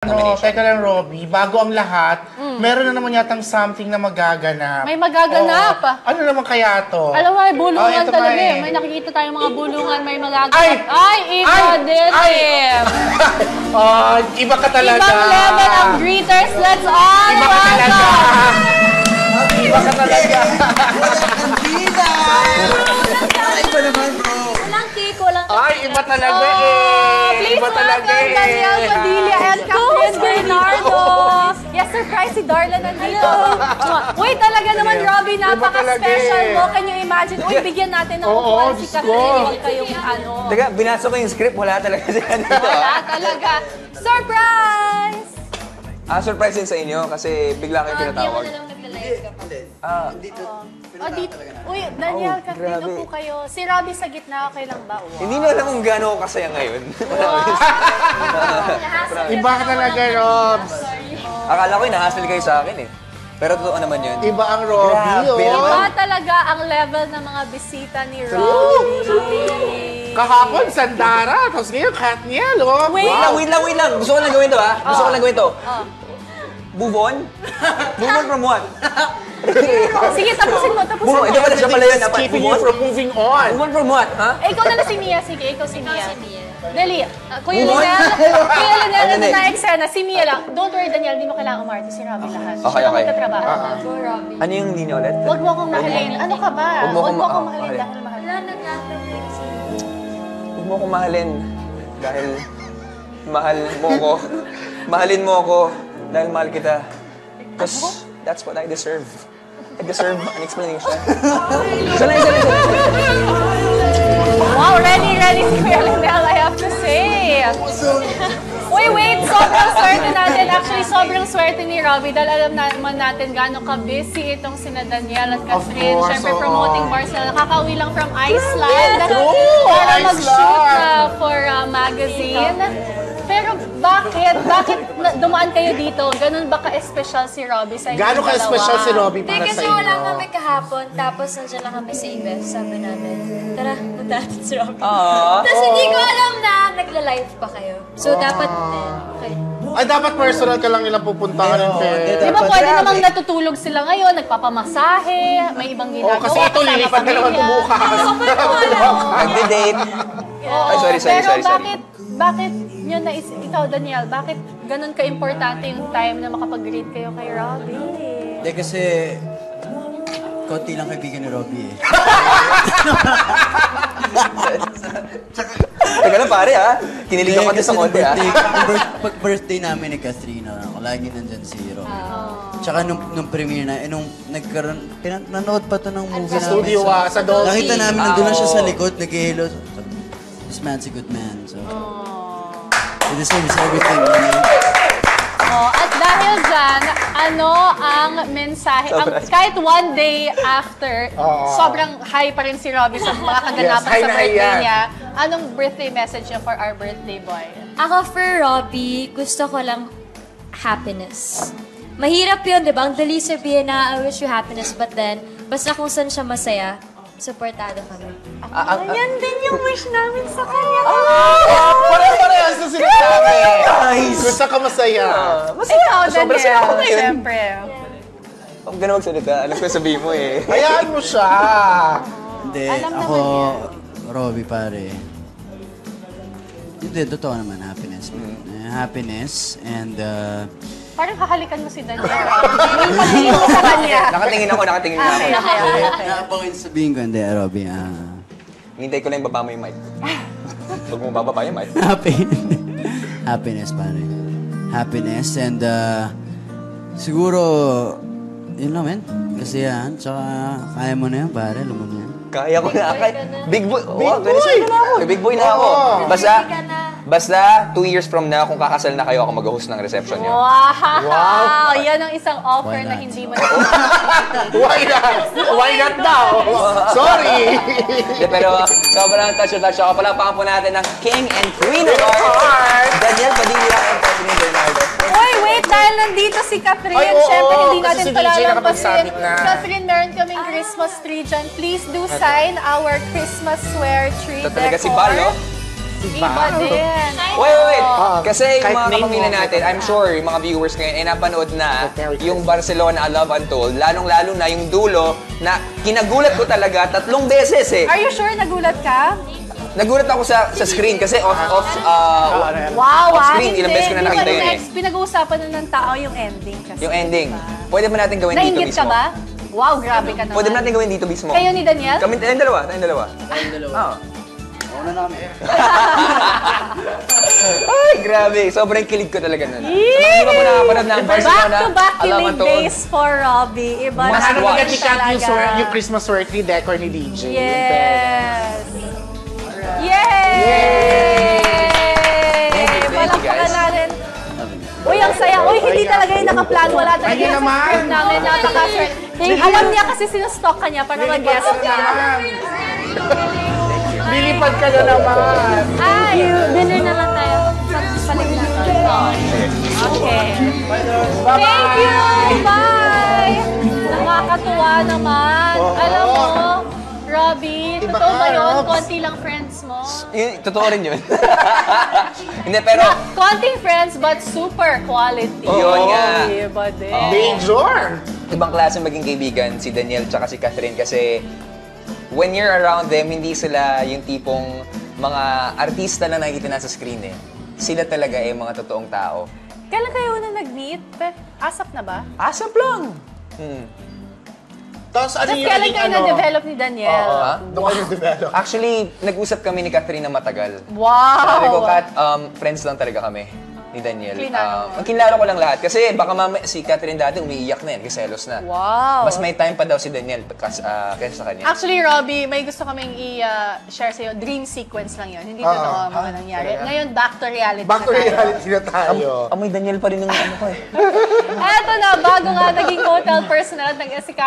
Teka lang, Robby, bago ang lahat, meron na naman yatang something na magaganap. May magaganap. Ano naman kaya to? Alam mo, may bulungan talaga eh. May nakikita tayong mga bulungan, may magaganap. Iba din eh. Iba ka talaga. Ibang level ang greeters. Let's all Iba ka talaga. Iba ka talaga. Iba naman, bro. Walang cake, walang cake. Ay, iba talaga eh. Please Iba talaga welcome Daniel Padilla and Catherine Bernardo. Yes, surprise si Darla nandito. Uy, talaga naman, Robby, napaka-special mo. Can you imagine? Uy, bigyan natin ng upuan si Catherine. Huwag kayong ano. Teka, binasa ko yung script. Wala talaga siya dito. Wala talaga. Surprise! Surprise din sa inyo kasi bigla kayo pinatawag. Uy, Daniel, Catherine, upo kayo. Si Robby sa gitna, okay lang ba? Wow. Hindi na alam kung gaano ako kasaya ngayon. Iba ka talaga, Robs. Akala ko inahassle kayo sa akin eh. Pero totoo naman yun. Iba ang Robby, Grabe Iba talaga ang level ng mga bisita ni Robby. Kahapon, Sandara. Tapos ngayon, Katniel, oh. Wait. Wait lang. Gusto ko lang gawin to, ha? Gusto ko lang gawin to. Move on? Move on from what? Sige, tapusin mo. Move on. Ito pala siya pala yun. Keeping you from moving on. Move on from what, ha? Ikaw na si Mia. Sige, ikaw si Mia. Dali. Kuya Lynel, ano na eksena? Si Mia lang. Don't worry, Daniel. Hindi mo kailangan umarte. Si Robby lahat. Okay. Magkatrabaho. Go, Robby. Ano yung linya ulit? Huwag mo akong mahalin. Ano ka ba? Huwag mo Huwag mo akong mahalin. mahalin dahil mahal. Huwag mo akong mahalin dahil mahal mo ko. Mahalin mo ako dahil mahal kita. Because that's what I deserve. I deserve an explanation. Isa lang. Wow, ready si Kuya Lynel, I have to say. Wait, sobrang swerte natin. Actually, sobrang swerte ni Robby dahil alam naman natin gaano ka-busy itong sina Daniel at Catherine. Of course, Siyempre, promoting Barcelona. Kakauwi lang from Iceland. True! Para Iceland. mag-shoot for a magazine. Pero bakit dumaan kayo dito? Ganun ba ka-espesyal si Robby sa inyo? Gaano ka-espesyal si Robby para Kasi sa inyo? wala kami kahapon, tapos nandiyan lang kami sa Ibes. Sabi namin, tara, punta natin si Robby. Aww. Tapos hindi ko alam na nagla-live pa kayo. So dapat, okay. Ay, dapat personal ka lang nilang pupuntahan. Di ba pwede namang natutulog sila ngayon, nagpapamasahe, may ibang ginagawa. Kasi ito, lilipad ka naman bukas. Nagde-date. Ay, sorry. Pero bakit nyo ikaw, Daniel, bakit ganun ka-importante yung time na makapag-greet kayo kay Robby? Hindi kasi, konti lang kaibigan ni Robby eh. Teka lang pare ha. Kinilig ka sa konti ha. Pag birthday namin ni Katrina, lagi nandyan si Robby. Tsaka nung premiere na, nung nagkaroon, nanood pa to ng movie Sa namin. studio, sa Dolby. Nakita namin, nandun lang siya sa likod, nag-hello. This man's a good man, so. He deserves everything, At dahil dyan, ano ang mensahe? Kahit one day after, sobrang high pa rin si Robby sa mga kaganapan sa birthday niya. Anong birthday message niya for our birthday boy? Ako for Robby, gusto ko lang happiness. Mahirap yun, di ba? Ang dali sabihin na, I wish you happiness, but then, basta kung saan siya masaya, supportado kami. Yan din yung wish namin sa kanya. Parehas na sinasabi. Nice! Gusto ka masaya. Ikaw, Sobrang saya ako Daniel, ngayon. siyempre. Huwag ka na magsalita. Alam ko sabihin mo eh. Hayaan mo siya. Hindi, Alam ako, naman Robby pare. Hindi, totoo naman, happiness. Happiness, and Parang kakalikan mo si Daniel. Yung pagtingin mo sa kanya. Nakatingin ako. nakapangin sabihin ko, hindi, Robby, Hintay ko lang yung baba mo yung mic. Huwag mo bababa yung mic. happiness, pare. Happiness, and siguro, yun lang, men. Kasiyahan, tsaka kaya mo na yan, pare, alam mo na yan. Kaya ko na. Big boy. Ganun na ako. Big boy na ako. Basta 2 years from now, kung kakasal na kayo, ako mag-host ng reception niyo. Wow! Yan ang isang offer na hindi mo Why not? Why not now? Sorry. Pero sobrang touch ako. Palakpakan po natin ng King and Queen of Hearts, Daniel Padilla and Catherine Bernardo. Wait, dahil nandito si Catherine. Ay, oo, Siyempre, hindi kasi natin si DJ palalampasin. nakapagsabit na. Catherine, meron kaming Christmas tree dyan. Please do sign our Christmas swear tree Ito talaga decor. si Bal, no? Iba din. Wait. Kasi yung Kahit mga name kapamilya mo, natin, I'm sure yung mga viewers ngayon ay napanood na yung Barcelona A Love Untold. Lalong-lalo na yung dulo na kinagulat ko talaga 3 beses eh. Are you sure nagulat ka? Nagulat ako sa screen kasi Wow, off-screen, ilang beses ko na nakita yun eh. Next, pinag-uusapan na ng tao yung ending kasi. Yung ending. Pwede ba natin gawin dito Nainggit ka mismo? ba? Wow, grabe ka naman. Pwede ba natin gawin dito mismo? Kayo ni Daniel? Kami, tayong dalawa. Oo. Una namin. Ay, grabe. Sobrang kilig ko talaga nun. Sa mga hindi pa po nakapanood ng Barcelona, Back-to-back A Love killing Untold. days for Robbie. Iba Must Ano watch. naman ni Kat talaga. yung Christmas worthy decor ni DJ. Yes! Yay! Thank you, Palakpakan guys. natin. Uy, ang saya. Uy, hindi talaga yung nakaplan. Wala talaga Ayun yung naman. script namin. Napaka-sweet. Alam niya kasi sinustalk ka niya para mag-guest ka. Lilipad ka na naman. Ay! Dinner na lang tayo. Palit na. Okay. Thank you! Bye! Nakakatuwa naman. Alam mo, Robbie, totoo ba yun? Konti lang friends mo? Totoo rin yun. Hindi, pero... Konting friends but super quality. Yun nga. Iba din. Major! Ibang klase maging kaibigan si Daniel tsaka si Catherine kasi when you're around them, hindi sila yung tipong mga artista na nakikita na sa screen eh. Sila talaga eh, mga totoong tao. Kailan kayo na nag-meet? Asap na ba? Asap lang! Tapos ano Tapos yung kailan naging kayo na-develop ni Daniel? Ha? Doon kayo develop. Actually, nag-usap kami ni Catherine na matagal. Wow! Sabi ko, Kat, friends lang talaga kami ni Daniel. Klinaro mo. Ang kinlaro ko lang lahat. Kasi baka si Catherine dati umiiyak na yan, kasi selos na. Wow! Mas may time pa daw si Daniel kaysa sa kanya. Actually, Robbie, may gusto kaming i-share sa'yo. Dream sequence lang yun. Hindi totoo ang mga nangyari. Ngayon, back to reality Back to na tayo. reality na tayo. Amoy Daniel pa rin ng ano ko eh. Eto na, bago nga naging hotel personnel, nag-asika